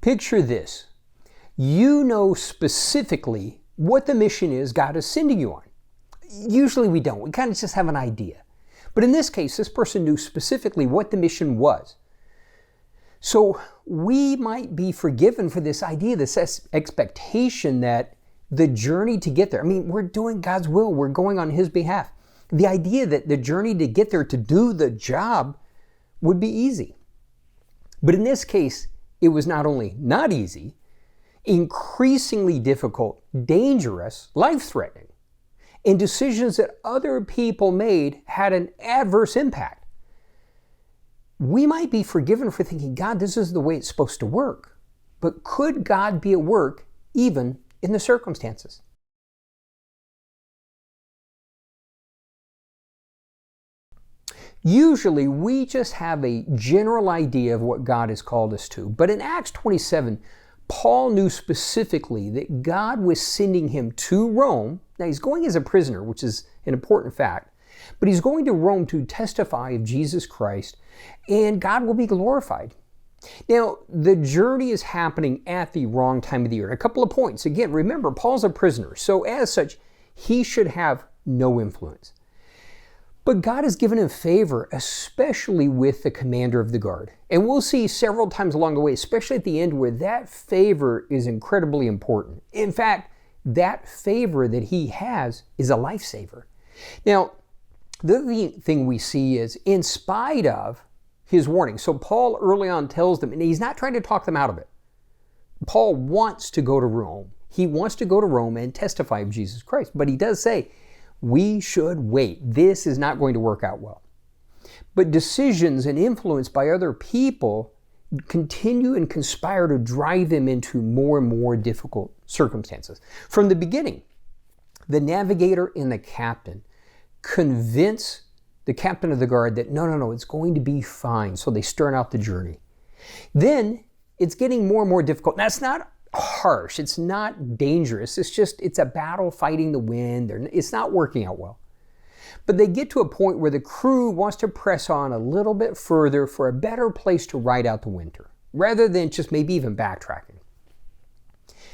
Picture this. You know specifically what the mission is God is sending you on. Usually we don't. We kind of just have an idea. But in this case, this person knew specifically what the mission was. So we might be forgiven for this idea, this expectation that the journey to get there, we're doing God's will. We're going on His behalf. The idea that the journey to get there to do the job would be easy. But in this case, it was not only not easy, increasingly difficult, dangerous, life-threatening. And decisions that other people made had an adverse impact. We might be forgiven for thinking, God, this is the way it's supposed to work. But could God be at work even in the circumstances? Usually, we just have a general idea of what God has called us to. But in Acts 27, Paul knew specifically that God was sending him to Rome. Now, he's going as a prisoner, which is an important fact. But he's going to Rome to testify of Jesus Christ, and God will be glorified. Now, the journey is happening at the wrong time of the year. A couple of points. Again, remember, Paul's a prisoner, so as such, he should have no influence. But God has given him favor, especially with the commander of the guard. And we'll see several times along the way, especially at the end, where that favor is incredibly important. In fact, that favor that he has is a lifesaver. Now, the other thing we see is, in spite of his warning, so Paul early on tells them, and he's not trying to talk them out of it. Paul wants to go to Rome. He wants to go to Rome and testify of Jesus Christ. But he does say, we should wait. This is not going to work out well. But decisions and influence by other people continue and conspire to drive them into more and more difficult circumstances. From the beginning, the navigator and the captain convince the captain of the guard that no, it's going to be fine. So they start out the journey. Then it's getting more and more difficult. Now, it's not harsh. It's not dangerous. It's a battle fighting the wind. It's not working out well. But they get to a point where the crew wants to press on a little bit further for a better place to ride out the winter, rather than just maybe even backtracking.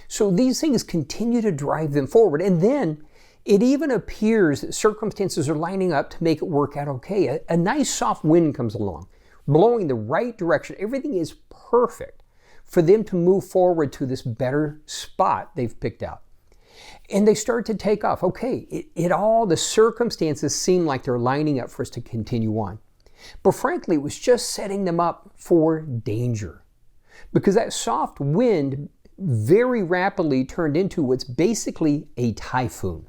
So these things continue to drive them forward. And then it even appears that circumstances are lining up to make it work out okay. A nice soft wind comes along, blowing the right direction. Everything is perfect for them to move forward to this better spot they've picked out. And they start to take off. Okay, the circumstances seem like they're lining up for us to continue on. But frankly, it was just setting them up for danger. Because that soft wind very rapidly turned into what's basically a typhoon.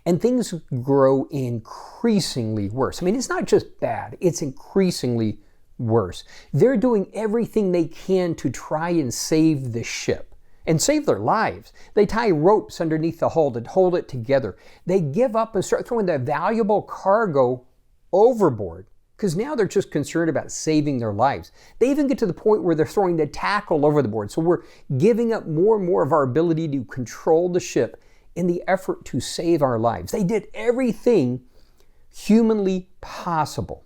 And things grow increasingly worse. It's not just bad, it's increasingly worse. They're doing everything they can to try and save the ship and save their lives. They tie ropes underneath the hull to hold it together. They give up and start throwing their valuable cargo overboard because now they're just concerned about saving their lives. They even get to the point where they're throwing the tackle over the board. So we're giving up more and more of our ability to control the ship in the effort to save our lives. They did everything humanly possible.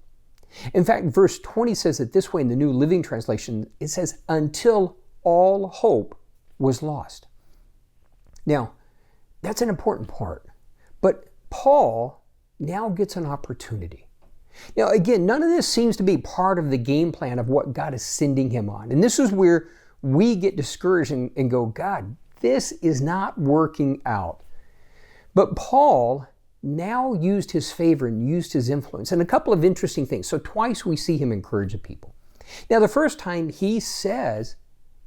In fact, verse 20 says it this way in the New Living Translation. It says, until all hope was lost. Now, that's an important part. But Paul now gets an opportunity. Now, again, none of this seems to be part of the game plan of what God is sending him on. And this is where we get discouraged and go, God, this is not working out. But Paul now used his favor and used his influence. And a couple of interesting things. So twice we see him encourage the people. Now, the first time he says,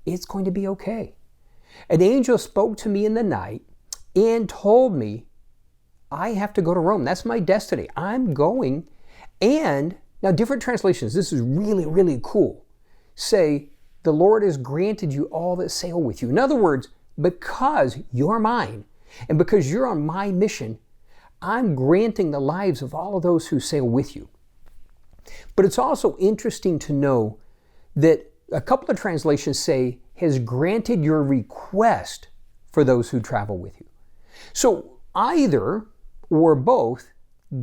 it's going to be okay. An angel spoke to me in the night and told me I have to go to Rome. That's my destiny. I'm going. And now different translations, this is really, really cool, say, the Lord has granted you all that sail with you. In other words, because you're mine and because you're on my mission, I'm granting the lives of all of those who sail with you. But it's also interesting to know that a couple of translations say, has granted your request for those who travel with you. So either or both,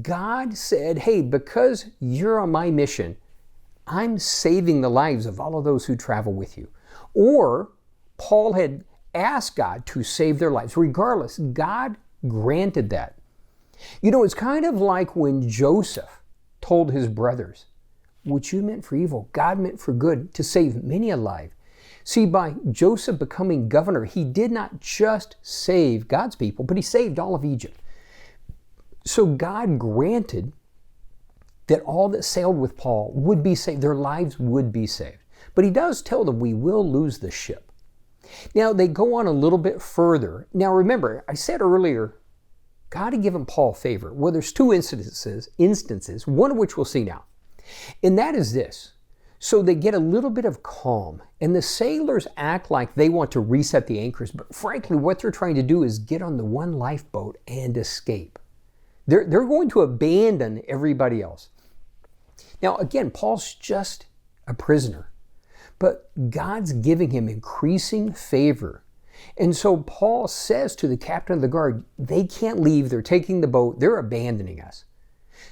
God said, hey, because you're on my mission, I'm saving the lives of all of those who travel with you. or Paul had asked God to save their lives. Regardless, God granted that. You know, it's kind of like when Joseph told his brothers, "What you meant for evil, God meant for good, to save many alive." See, by Joseph becoming governor, he did not just save God's people, but he saved all of Egypt. So God granted that all that sailed with Paul would be saved, their lives would be saved. But he does tell them, we will lose the ship. Now, they go on a little bit further. Now, remember, I said earlier, God had given Paul favor. Well, there's two instances, one of which we'll see now. And that is this. So they get a little bit of calm, and the sailors act like they want to reset the anchors, but frankly, what they're trying to do is get on the one lifeboat and escape. They're going to abandon everybody else. Now, again, Paul's just a prisoner, but God's giving him increasing favor. And so Paul says to the captain of the guard, they can't leave, they're taking the boat, they're abandoning us.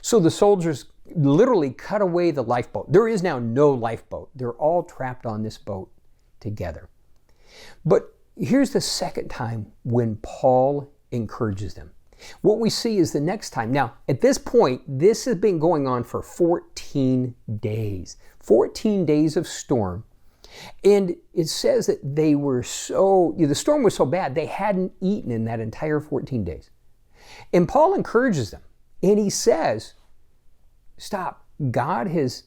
So the soldiers literally cut away the lifeboat. There is now no lifeboat. They're all trapped on this boat together. But here's the second time when Paul encourages them. What we see is the next time. Now, at this point, this has been going on for 14 days. 14 days of storm. And it says that the storm was so bad, they hadn't eaten in that entire 14 days. And Paul encourages them. And he says, stop. God is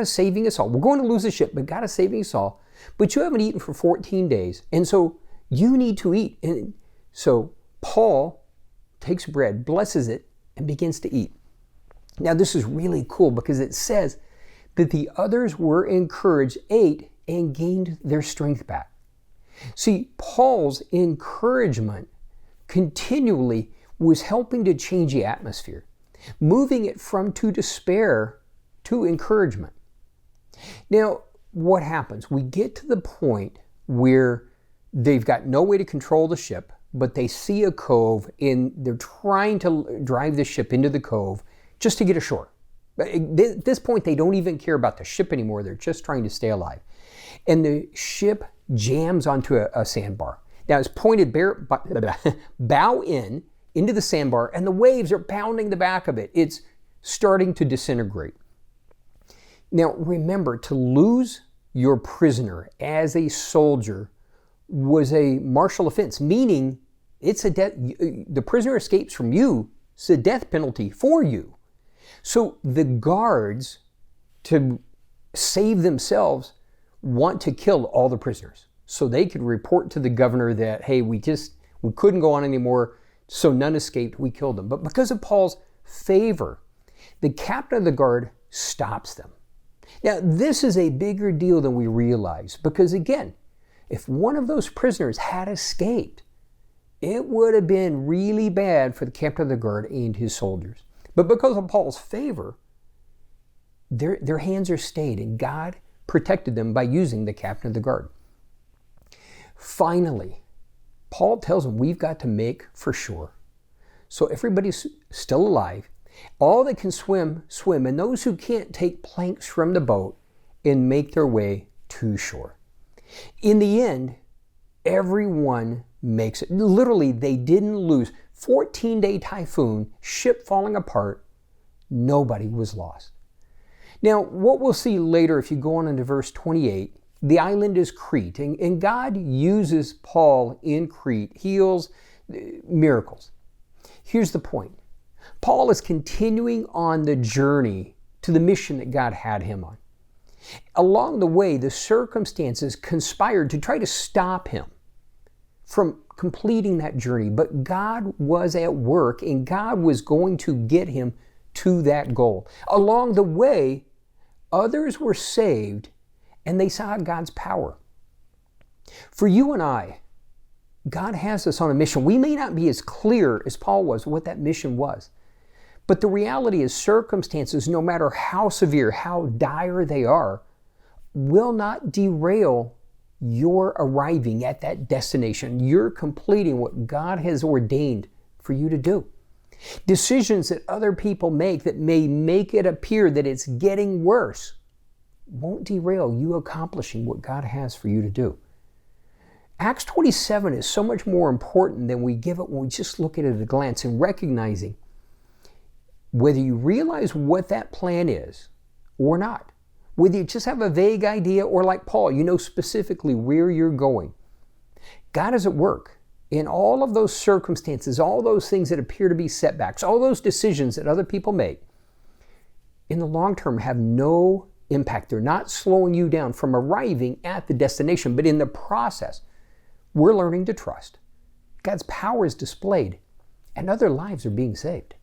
saving us all. We're going to lose the ship, but God is saving us all. But you haven't eaten for 14 days. And so you need to eat. And so Paul takes bread, blesses it, and begins to eat. Now, this is really cool because it says that the others were encouraged, ate, and gained their strength back. See, Paul's encouragement continually was helping to change the atmosphere, moving it from to despair to encouragement. Now, what happens? We get to the point where they've got no way to control the ship, but they see a cove and they're trying to drive the ship into the cove just to get ashore. At this point, they don't even care about the ship anymore. They're just trying to stay alive. And the ship jams onto a sandbar. Now, it's pointed bow into the sandbar, and the waves are pounding the back of it. It's starting to disintegrate. Now, remember, to lose your prisoner as a soldier was a martial offense, meaning the prisoner escapes from you, it's a death penalty for you. So the guards, to save themselves, want to kill all the prisoners so they could report to the governor that, hey, we couldn't go on anymore, so none escaped, we killed them. But because of Paul's favor, the captain of the guard stops them. Now, this is a bigger deal than we realize because, again, if one of those prisoners had escaped, it would have been really bad for the captain of the guard and his soldiers. But because of Paul's favor, their hands are stayed, and God protected them by using the captain of the guard. Finally, Paul tells them we've got to make for shore. So everybody's still alive. All that can swim, and those who can't take planks from the boat and make their way to shore. In the end, everyone makes it. Literally, they didn't lose. 14-day typhoon, ship falling apart, nobody was lost. Now, what we'll see later, if you go on into verse 28, the island is Crete, and God uses Paul in Crete, heals, miracles. Here's the point. Paul is continuing on the journey to the mission that God had him on. Along the way, the circumstances conspired to try to stop him from completing that journey, but God was at work, and God was going to get him to that goal. Along the way, others were saved, and they saw God's power. For you and I, God has us on a mission. We may not be as clear as Paul was what that mission was, but the reality is circumstances, no matter how severe, how dire they are, will not derail your arriving at that destination. You're completing what God has ordained for you to do. Decisions that other people make that may make it appear that it's getting worse won't derail you accomplishing what God has for you to do. Acts 27 is so much more important than we give it when we just look at it at a glance, and recognizing whether you realize what that plan is or not, whether you just have a vague idea or like Paul, you know specifically where you're going. God is at work in all of those circumstances, all those things that appear to be setbacks, all those decisions that other people make, in the long term have no impact. They're not slowing you down from arriving at the destination, but in the process, we're learning to trust. God's power is displayed, and other lives are being saved.